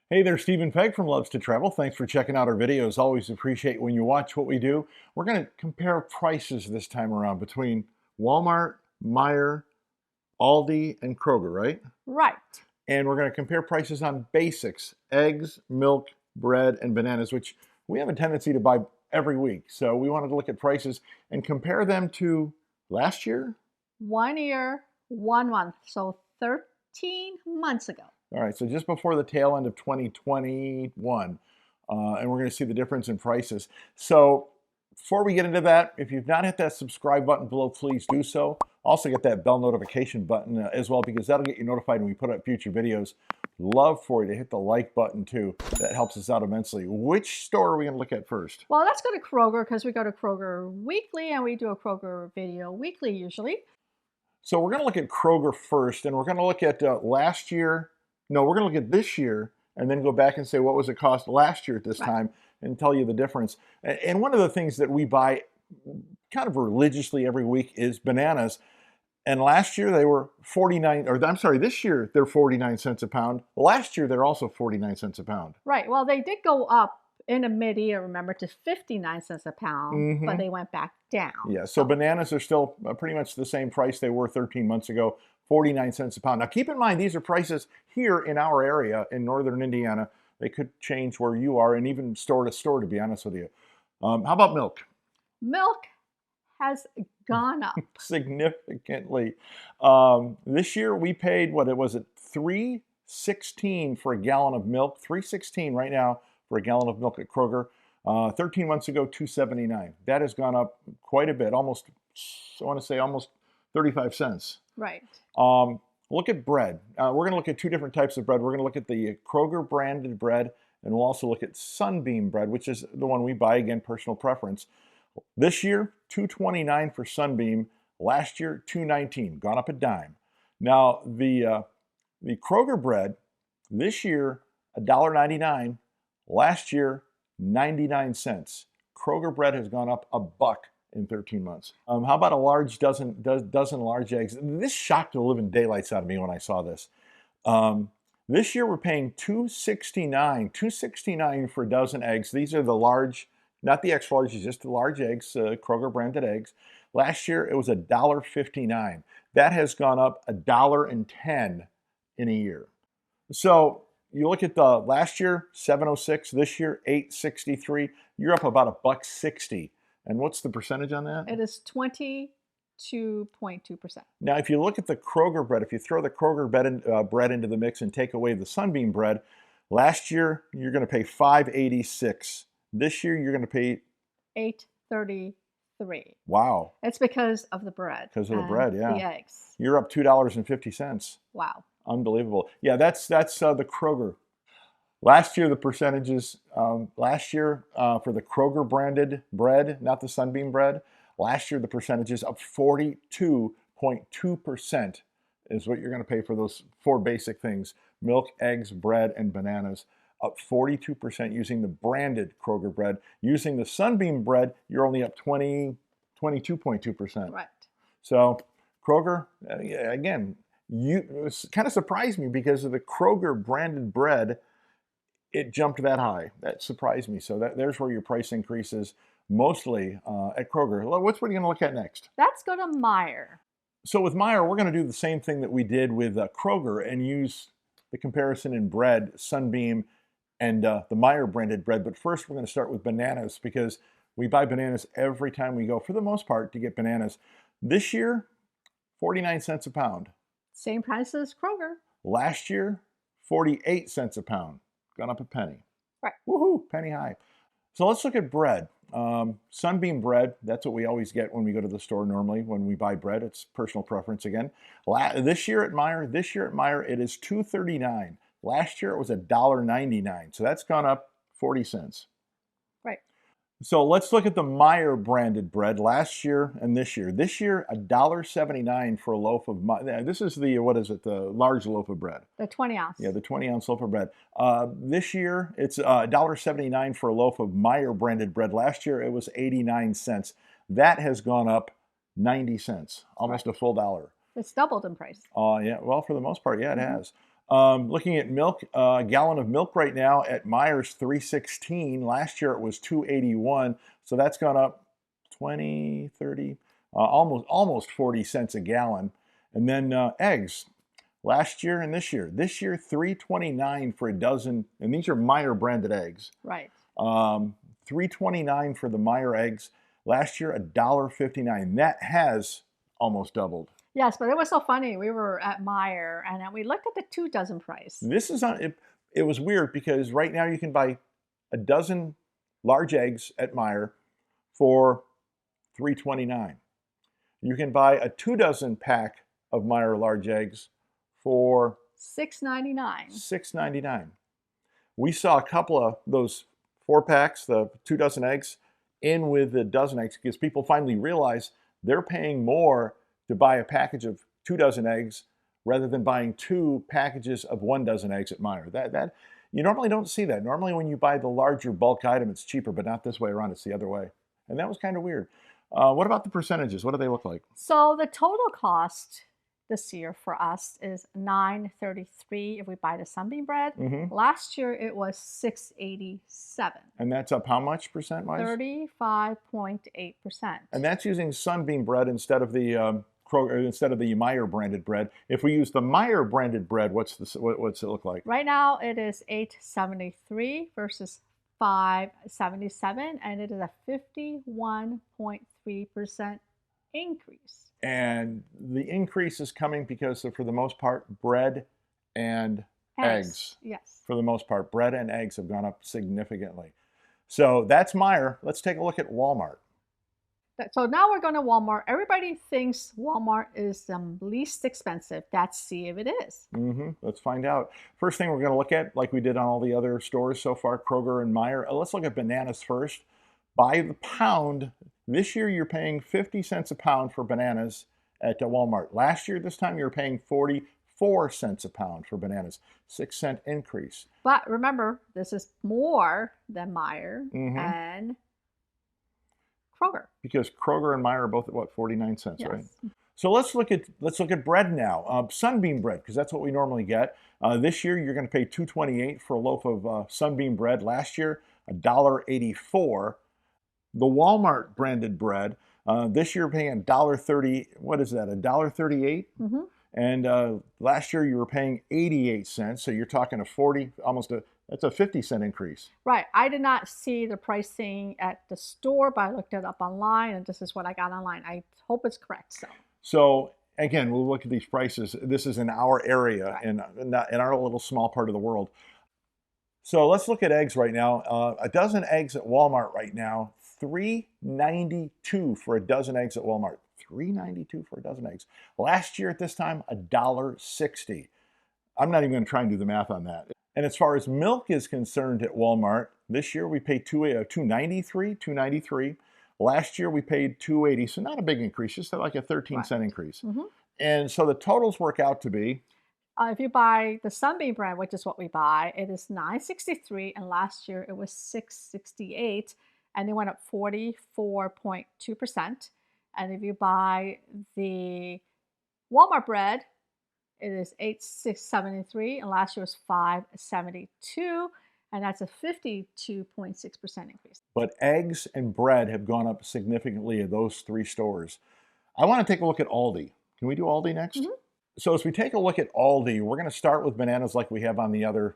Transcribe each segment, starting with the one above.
Hey there, Stephen Pegg from Loves to Travel. Thanks for checking out our videos. Always appreciate when you watch what we do. We're going to compare prices this time around between Walmart, Meijer, Aldi, and Kroger, right? Right. And we're going to compare prices on basics, eggs, milk, bread, and bananas, which we have a tendency to buy every week. So we wanted to look at prices and compare them to last year. 1 year, 1 month. So 13 months ago. All right, so just before the tail end of 2021, and we're going to see the difference in prices. So before we get into that, if you've not hit that subscribe button below, please do so. Also get that bell notification button as well, because that'll get you notified when we put up future videos. Love for you to hit the like button too. That helps us out immensely. Which store are we going to look at first? Well, let's go to Kroger because we go to Kroger weekly and we do a Kroger video weekly usually. So we're going to look at Kroger first, and we're going to look at last year. No, we're going to look at this year and then go back and say what was it cost last year at this time and tell you the difference. And one of the things that we buy kind of religiously every week is bananas. And last year they were 49, or I'm sorry, this year they're 49 cents a pound. Last year they're also 49 cents a pound. Right. Well, they did go up in the mid-year, remember, to 59 cents a pound, but they went back down. Yeah, so bananas are still pretty much the same price they were 13 months ago, 49 cents a pound. Now keep in mind, these are prices here in our area in northern Indiana. They could change where you are and even store to store, to be honest with you. How about milk? Milk has gone up. Significantly. This year we paid, what was it, $3.16 for a gallon of milk. $3.16 right now for a gallon of milk at Kroger. 13 months ago, $2.79. That has gone up quite a bit, almost, I want to say almost 35 cents. Right. Look at bread. We're going to look at two different types of bread. We're going to look at the Kroger branded bread, and we'll also look at Sunbeam bread, which is the one we buy, again, personal preference. This year, $2.29 for Sunbeam. Last year, $2.19, gone up a dime. Now, the Kroger bread, this year, $1.99. Last year, 99 cents. Kroger bread has gone up $1 in 13 months. How about a large dozen large eggs? This shocked the living daylights out of me when I saw this. This year we're paying $2.69 for a dozen eggs. These are the large, not the extra large, just the large eggs, Kroger branded eggs. Last year it was $1.59. That has gone up $1.10 in a year. So you look at the last year, $7.06. This year, $8.63. You're up about $1.60. And what's the percentage on that? It is 22.2%. Now, if you look at the Kroger bread, if you throw the Kroger bread into the mix and take away the Sunbeam bread, last year you're going to pay $5.86. This year you're going to pay $8.33. Wow. It's because of the bread. Because of the bread, yeah. The eggs. You're up $2.50. Wow. Unbelievable. Yeah, that's the Kroger. Last year, the percentages, for the Kroger branded bread, not the Sunbeam bread, last year the percentages up 42.2% is what you're going to pay for those four basic things: milk, eggs, bread, and bananas. Up 42% using the branded Kroger bread. Using the Sunbeam bread, you're only up 22.2%. Right. So Kroger, again, it kind of surprised me because of the Kroger branded bread. It jumped that high. That surprised me. So there's where your price increases mostly at Kroger. What are you going to look at next? Let's go to Meijer. So with Meijer, we're going to do the same thing that we did with Kroger and use the comparison in bread, Sunbeam, and the Meijer branded bread. But first, we're going to start with bananas because we buy bananas every time we go, for the most part, to get bananas. This year, 49 cents a pound. Same price as Kroger. Last year, 48 cents a pound. Gone up a penny. Right. Woohoo, penny high. So let's look at bread. Sunbeam bread, that's what we always get when we go to the store normally when we buy bread. It's personal preference again. This year at Meijer, it is $2.39. Last year it was $1.99. So that's gone up 40 cents. Right. So let's look at the Meijer branded bread last year and this year. This year, $1.79 for a loaf of Meijer. This is the, the large loaf of bread. The 20 ounce. Yeah, the 20-ounce loaf of bread. This year, it's $1.79 for a loaf of Meijer branded bread. Last year, it was 89 cents. That has gone up 90 cents, almost a full dollar. It's doubled in price. Yeah, well, for the most part, yeah, it has. Looking at milk, a gallon of milk right now at Meijer's $3.16. Last year it was $2.81, so that's gone up 20, 30, almost 40 cents a gallon. And then eggs, last year and this year. This year $3.29 for a dozen, and these are Meijer branded eggs. Right. $3.29 for the Meijer eggs. Last year $1.59. That has almost doubled. Yes, but it was so funny. We were at Meijer and then we looked at the 2 dozen price. This is on. It was weird because right now you can buy a dozen large eggs at Meijer for $3.29. You can buy a 2 dozen pack of Meijer large eggs for $6.99. $6.99. We saw a couple of those 4 packs, the 2 dozen eggs, in with the dozen eggs because people finally realize they're paying more to buy a package of 2 dozen eggs rather than buying 2 packages of 1 dozen eggs at Meijer. That you normally don't see that. Normally when you buy the larger bulk item, it's cheaper, but not this way around. It's the other way. And that was kind of weird. What about the percentages? What do they look like? So the total cost this year for us is $9.33 if we buy the Sunbeam bread. Last year it was $6.87. And that's up how much percent-wise? 35.8%. And that's using Sunbeam bread instead of the Kroger, instead of the Meijer branded bread. If we use the Meijer branded bread, what's it look like? Right now it is $8.73 versus $5.77, and it is a 51.3% increase. And the increase is coming because for the most part, bread and eggs. Yes. For the most part, bread and eggs have gone up significantly. So that's Meijer. Let's take a look at Walmart. So now we're going to Walmart. Everybody thinks Walmart is the least expensive. Let's see if it is. Let's find out. First thing we're going to look at, like we did on all the other stores so far, Kroger and Meijer. Let's look at bananas first. By the pound, this year you're paying 50 cents a pound for bananas at Walmart. Last year, this time, you were paying 44 cents a pound for bananas. 6-cent increase. But remember, this is more than Meijer and Kroger. Because Kroger and Meijer are both at what, 49 cents, Yes. right? So let's look at bread now. Sunbeam bread, because that's what we normally get. This year you're going to pay $2.28 for a loaf of Sunbeam bread. Last year $1.84. The Walmart branded bread, this year you're paying $1.30. What is that? $1.38. And last year you were paying 88 cents. So you're talking that's a 50-cent increase. Right. I did not see the pricing at the store, but I looked it up online, and this is what I got online. I hope it's correct. So again, we'll look at these prices. This is in our area, in our little small part of the world. So let's look at eggs right now. A dozen eggs at Walmart right now, $3.92 for a dozen eggs at Walmart. $3.92 for a dozen eggs. Last year at this time, $1.60. I'm not even going to try and do the math on that. And as far as milk is concerned at Walmart, this year we paid $2.93. Last year we paid $2.80, so not a big increase, just like a 13-cent increase. And so the totals work out to be, if you buy the Sunbeam brand, which is what we buy, it is $9.63, and last year it was $6.68, and it went up 44.2%. And if you buy the Walmart bread, it is $8.73, and last year was $5.72, and that's a 52.6% increase. But eggs and bread have gone up significantly at those 3 stores. I want to take a look at Aldi. Can we do Aldi next? So as we take a look at Aldi, we're going to start with bananas like we have on the other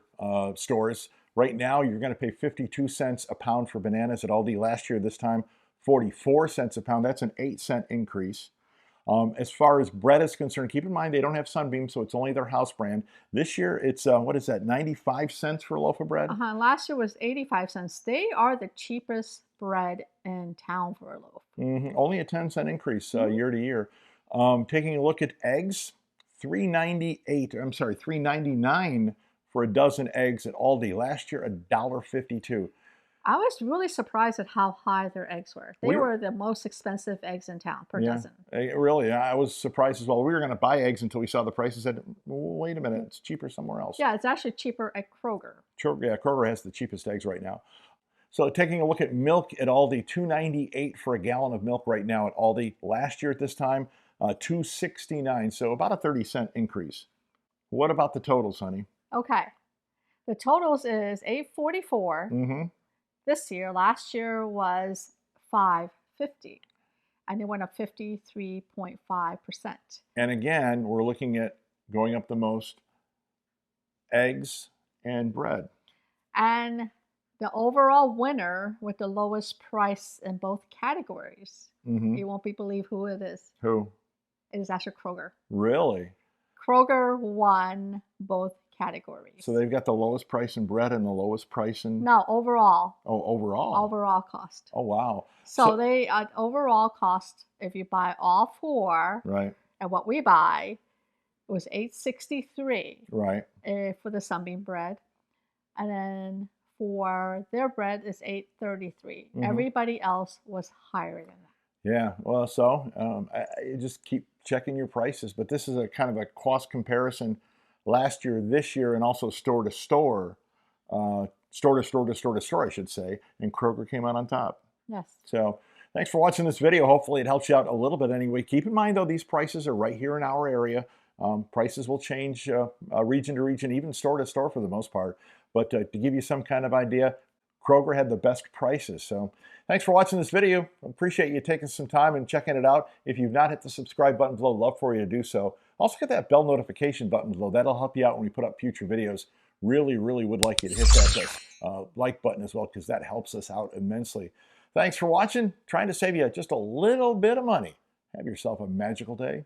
stores. Right now, you're going to pay 52 cents a pound for bananas at Aldi. Last year, this time, 44 cents a pound. That's an 8-cent increase. As far as bread is concerned, keep in mind they don't have Sunbeam, so it's only their house brand. This year, it's, what is that, 95 cents for a loaf of bread? Last year was 85 cents. They are the cheapest bread in town for a loaf. Only a 10-cent increase year to year. Taking a look at eggs, $3.99 for a dozen eggs at Aldi. Last year, $1.52. I was really surprised at how high their eggs were. They were the most expensive eggs in town per dozen. Really, I was surprised as well. We were going to buy eggs until we saw the prices and said, wait a minute, it's cheaper somewhere else. Yeah, it's actually cheaper at Kroger. Kroger has the cheapest eggs right now. So taking a look at milk at Aldi, $2.98 for a gallon of milk right now at Aldi. Last year at this time, $2.69, so about a 30-cent increase. What about the totals, honey? Okay. The totals is 844 Mm-hmm. this year. Last year was 550, and it went up 53.5%. And again, we're looking at going up the most eggs and bread. And the overall winner with the lowest price in both categories, Mm-hmm. you won't believe who it is. Who? It is actually Kroger. Really? Kroger won both categories. So they've got the lowest price in bread and the lowest price in, No, overall. oh, overall. Overall cost. Oh, wow. So they overall cost, if you buy all four, Right, and what we buy was $863 right. for the sunbeam bread, and then for their bread is $833. Mhm. Everybody else was higher than that. Yeah, well, so you just keep checking your prices, but this is a kind of a cost comparison last year, this year, and also store to store, store to store to store to store, I should say, and Kroger came out on top. Yes. So thanks for watching this video. Hopefully it helps you out a little bit anyway. Keep in mind, though, these prices are right here in our area. Prices will change region to region, even store to store for the most part. But to give you some kind of idea, Kroger had the best prices. So thanks for watching this video. Appreciate you taking some time and checking it out. If you've not hit the subscribe button below, love for you to do so. Also hit that bell notification button below. That'll help you out when we put up future videos. Really, really would like you to hit that like button as well, because that helps us out immensely. Thanks for watching. Trying to save you just a little bit of money. Have yourself a magical day.